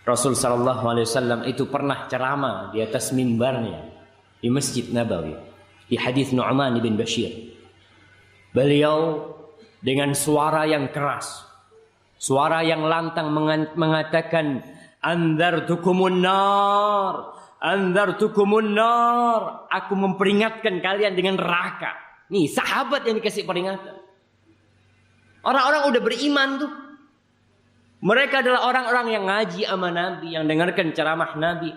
Rasul sallallahu alaihi wasallam itu pernah ceramah di atas mimbarnya di Masjid Nabawi di hadis Nu'man bin Bashir. Beliau dengan suara yang keras, suara yang lantang mengatakan, "Andzartukumun nar, andzartukumun nar." Aku memperingatkan kalian dengan neraka. Nih sahabat yang dikasih peringatan. Orang-orang udah beriman tuh. Mereka adalah orang-orang yang ngaji sama Nabi, yang dengarkan ceramah Nabi.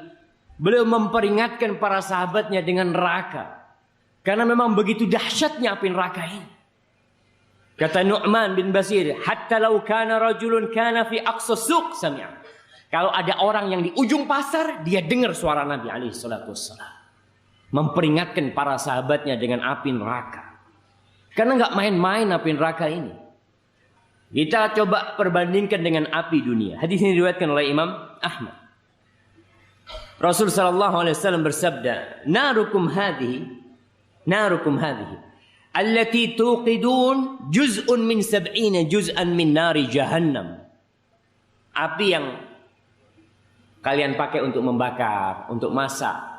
Beliau memperingatkan para sahabatnya dengan neraka. Karena memang begitu dahsyatnya api neraka ini. Kata Nu'man bin Bashir, "Hatta law kana rajulun kana fi aqsa suq sami'a." Kalau ada orang yang di ujung pasar, dia dengar suara Nabi alaihi salatu wassalam. Memperingatkan para sahabatnya dengan api neraka. Karena enggak main-main api neraka ini. Kita coba perbandingkan dengan api dunia. Hadis ini diriwayatkan oleh Imam Ahmad. Rasul sallallahu alaihi wasallam bersabda, "Narukum hadhihi allati tuqidun juz'un min 70 juz'an min nari jahannam." Api yang kalian pakai untuk membakar, untuk masak.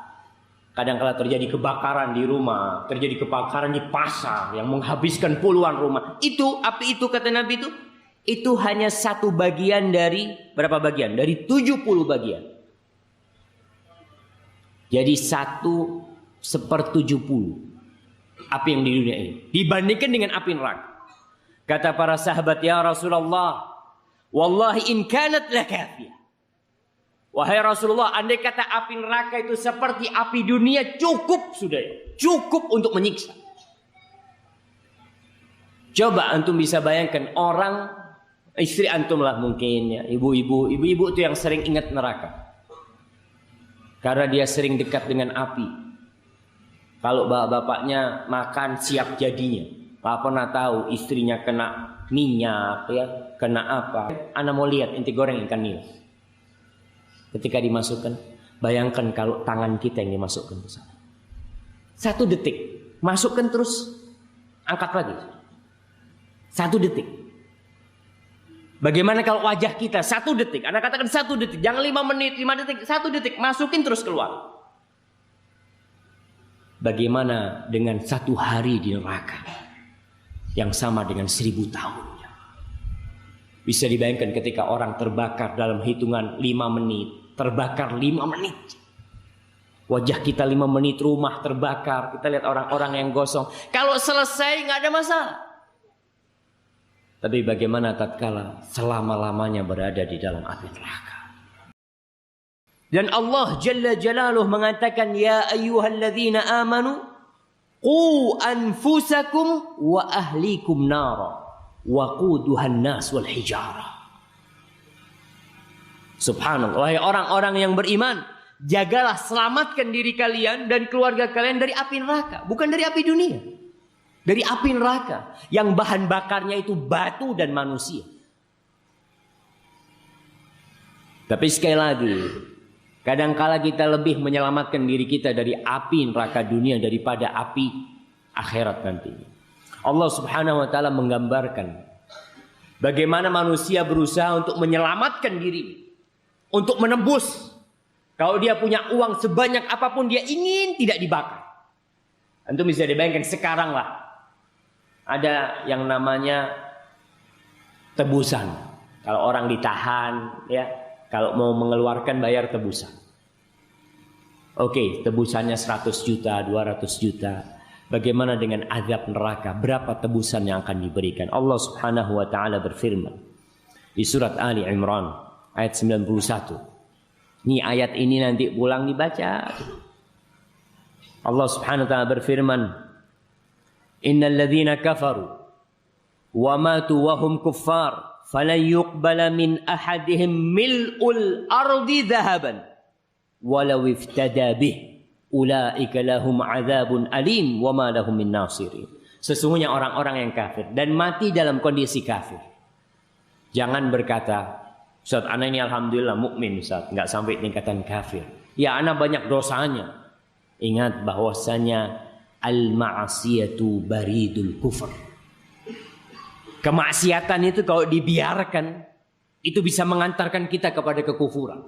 Kadang-kala terjadi kebakaran di rumah, terjadi kebakaran di pasar yang menghabiskan puluhan rumah. Itu api itu kata Nabi itu hanya satu bagian dari berapa bagian? Dari 70 bagian. Jadi 1/70 api yang di dunia ini dibandingkan dengan api neraka. Kata para sahabat, "Ya Rasulullah, wallahi in kanat lakafiyah." Wahai Rasulullah, andai kata api neraka itu seperti api dunia, cukup sudah. Cukup untuk menyiksa. Coba antum bisa bayangkan orang, istri antum lah mungkin ya, ibu-ibu itu yang sering ingat neraka. Karena dia sering dekat dengan api. Kalau bapak-bapaknya makan siap jadinya. Pak pernah tahu istrinya kena minyak ya, kena apa. Ana mau lihat inti goreng ikan nila. Ketika dimasukkan, bayangkan kalau tangan kita yang dimasukkan ke sana. 1 detik, masukkan terus, angkat lagi. 1 detik. Bagaimana kalau wajah kita 1 detik? Anda katakan 1 detik, jangan 5 menit, 5 detik, 1 detik, masukin terus keluar. Bagaimana dengan 1 hari di neraka yang sama dengan 1000 tahun? Bisa dibayangkan ketika orang terbakar dalam hitungan 5 menit. Terbakar 5 menit. Wajah kita 5 menit, rumah terbakar. Kita lihat orang-orang yang gosong. Kalau selesai nggak ada masalah. Tapi bagaimana tatkala selama-lamanya berada di dalam api neraka? Dan Allah Jalla Jalaluh mengatakan, "Ya ayyuhalladzina amanu qu anfusakum wa ahlikum nara waquduhan nas wal hijarah." Subhanallah, wahai orang-orang yang beriman, jagalah, selamatkan diri kalian dan keluarga kalian dari api neraka, bukan dari api dunia. Dari api neraka yang bahan bakarnya itu batu dan manusia. Tapi sekali lagi, kadangkala kita lebih menyelamatkan diri kita dari api neraka dunia daripada api akhirat nanti. Allah Subhanahu wa taala menggambarkan bagaimana manusia berusaha untuk menyelamatkan diri, untuk menembus. Kalau dia punya uang sebanyak apapun, dia ingin tidak dibakar. Antum bisa dibayangkan sekarang lah, ada yang namanya tebusan. Kalau orang ditahan, ya, kalau mau mengeluarkan bayar tebusan. Oke, tebusannya 100 juta, 200 juta. Bagaimana dengan azab neraka? Berapa tebusan yang akan diberikan? Allah Subhanahu wa taala berfirman di surat Ali Imran ayat 91. Ini ayat ini nanti pulang dibaca. Allah Subhanahu wa taala berfirman, "Innal ladzina kafaru wa matu wa hum kuffar falan yuqbala min ahadihim mil'ul ardi dhahaban walau iftada bih ulaika lahum adzabun alim wa ma lahum min nasirin." Sesungguhnya orang-orang yang kafir dan mati dalam kondisi kafir, jangan berkata, "Ustaz, ana ini alhamdulillah mukmin, Ustaz, enggak sampai tingkatan kafir. Ya, ana banyak dosanya." Ingat bahwasanya al-ma'asiyatu baridul kufur. Kemaksiatan itu kalau dibiarkan, itu bisa mengantarkan kita kepada kekufuran.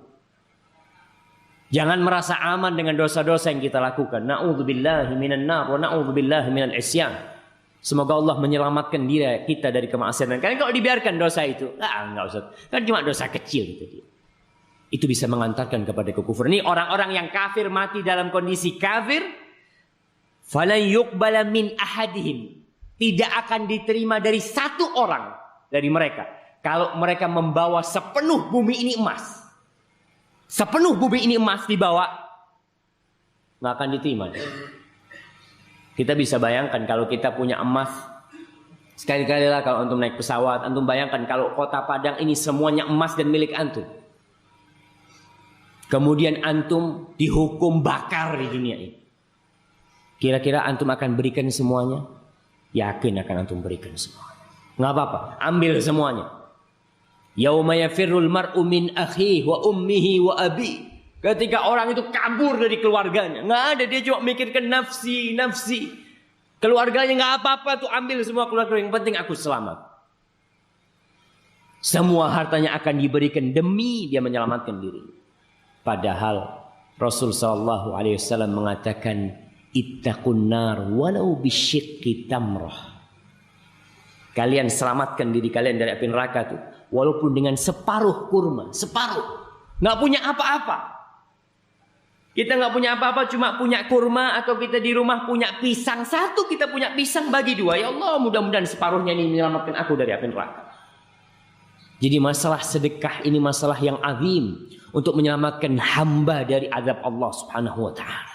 Jangan merasa aman dengan dosa-dosa yang kita lakukan. Na'udzubillahi minan nar wa na'udzubillahi minal isyan. Semoga Allah menyelamatkan diri kita dari kemaksiatan. Karena kalau dibiarkan dosa itu, enggak usah. Kan cuma dosa kecil itu. Itu bisa mengantarkan kepada kekufuran. Ini orang-orang yang kafir mati dalam kondisi kafir, falan yuqbala min ahadihim. Tidak akan diterima dari satu orang dari mereka. Kalau mereka membawa sepenuh bumi ini emas. Sepenuh bumi ini emas dibawa, nggak akan diterima. Kita bisa bayangkan kalau kita punya emas, sekali-kali lah kalau antum naik pesawat, antum bayangkan kalau kota Padang ini semuanya emas dan milik antum. Kemudian antum dihukum bakar di dunia ini. Kira-kira antum akan berikan semuanya? Yakin akan antum berikan semuanya. Nggak apa-apa, ambil semuanya. Yauma yafirrul mar'u min akhihi wa ummihi wa abi. Ketika orang itu kabur dari keluarganya, nggak ada, dia cuma mikirkan nafsi. Keluarganya nggak apa-apa tuh, ambil semua keluarga, yang penting aku selamat. Semua hartanya akan diberikan demi dia menyelamatkan diri. Padahal Rasul sallallahu alaihi wasallam mengatakan, ittaqun nar walau bisyikki tamrah. Kalian selamatkan diri kalian dari api neraka tuh, walaupun dengan separuh kurma, separuh. Nggak punya apa-apa. Kita nggak punya apa-apa, cuma punya kurma, atau kita di rumah punya pisang satu, kita punya pisang bagi dua. Ya Allah, mudah-mudahan separuhnya ini menyelamatkan aku dari api neraka. Jadi masalah sedekah ini masalah yang azim untuk menyelamatkan hamba dari azab Allah Subhanahu wa taala.